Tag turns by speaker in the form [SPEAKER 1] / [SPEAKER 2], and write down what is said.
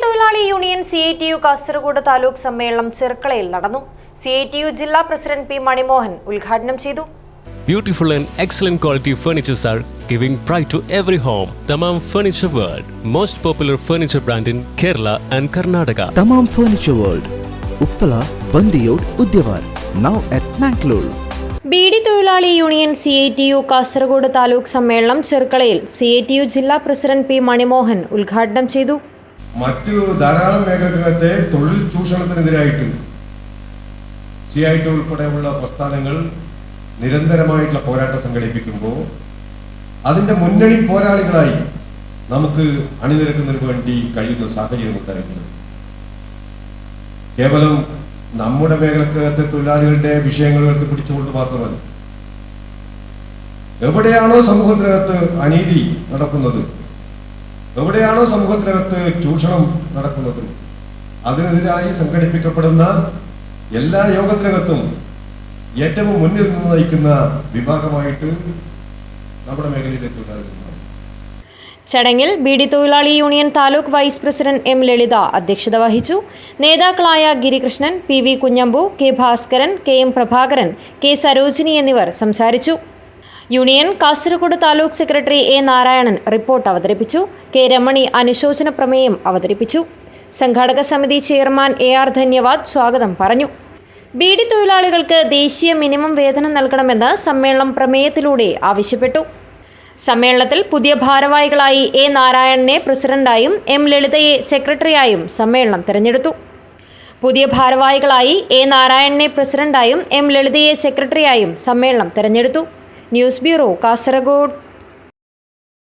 [SPEAKER 1] തൊഴിലാളി union CITU Kasaragod taluk സമ്മേളനം ചെർക്കളയിൽ നടന്നു. CITU ജില്ലാ പ്രസിഡന്റ് P. മണിമോഹൻ ഉദ്ഘാടനം ചെയ്തു.
[SPEAKER 2] Beautiful and excellent quality furnitures are giving pride to every home. Tamam Furniture World, most popular furniture brand in Kerala and Karnataka.
[SPEAKER 3] Tamam Furniture World, Uppala, Bandiyod, Udyavar, now at Mangalore.
[SPEAKER 1] Beedi തൊഴിലാളി union CITU Kasaragod taluk സമ്മേളനം ചെർക്കളയിൽ CITU ജില്ലാ president P. Manimohan ഉദ്ഘാടനം ചെയ്തു.
[SPEAKER 4] മറ്റു ധാരാളം മേഖലകളിലെ തൊഴിൽ ചൂഷണത്തിനെതിരായിട്ട് CITU ഉൾപ്പെടെയുള്ള പ്രസ്ഥാനങ്ങൾ നിരന്തരമായിട്ടുള്ള പോരാട്ടം സംഘടിപ്പിക്കുമ്പോൾ അതിന്റെ മുന്നണി പോരാളികളായി നമുക്ക് അണിനിരക്കുന്നതിന് വേണ്ടി കഴിയുന്ന സാഹചര്യം ഉണ്ടായിരുന്നു. കേവലം നമ്മുടെ മേഖലക്കകത്തെ തൊഴിലാളികളുടെ വിഷയങ്ങൾ പിടിച്ചുകൊണ്ട് മാത്രമല്ല, എവിടെയാണോ സമൂഹത്തിനകത്ത് അനീതി നടക്കുന്നത്, എവിടെയാണോ സമൂഹത്തിനകത്ത് ചൂഷണം നടക്കുന്നത്, അതിനെതിരായി സംഘടിപ്പിക്കപ്പെടുന്ന എല്ലാ യോഗത്തിനകത്തും ഏറ്റവും മുന്നിൽ നിന്ന് നയിക്കുന്ന വിഭാഗമായിട്ട് നമ്മുടെ മേഖലയിലെ തൊഴിലാളികൾ.
[SPEAKER 1] ചടങ്ങിൽ ബീഡി തൊഴിലാളി union taluk vice president M. Lalitha അധ്യക്ഷത വഹിച്ചു. നേതാക്കളായ Girikrishnan, PV Kunhambu, K. Bhaskaran, KM Prabhakaran, K. Sarojini എന്നിവർ സംസാരിച്ചു. Union Kasaragod taluk secretary A. Narayanan report അവതരിപ്പിച്ചു. K. രമണി അനുശോചന പ്രമേയം അവതരിപ്പിച്ചു. സംഘാടക സമിതി ചെയർമാൻ AR ധന്യവാദ് സ്വാഗതം പറഞ്ഞു. ബീഡി തൊഴിലാളികൾക്ക് ദേശീയ മിനിമം വേതനം നൽകണമെന്ന് സമ്മേളനം പ്രമേയത്തിലൂടെ ആവശ്യപ്പെട്ടു. സമ്മേളനത്തിൽ പുതിയ ഭാരവാഹികളായി A. നാരായണനെ പ്രസിഡന്റായും M. ലളിതയെ സെക്രട്ടറിയായും സമ്മേളനം തെരഞ്ഞെടുത്തു. പുതിയ ഭാരവാഹികളായി A. നാരായണനെ പ്രസിഡന്റായും M. ലളിതയെ സെക്രട്ടറിയായും സമ്മേളനം തെരഞ്ഞെടുത്തു. News bureau, Kasaragod.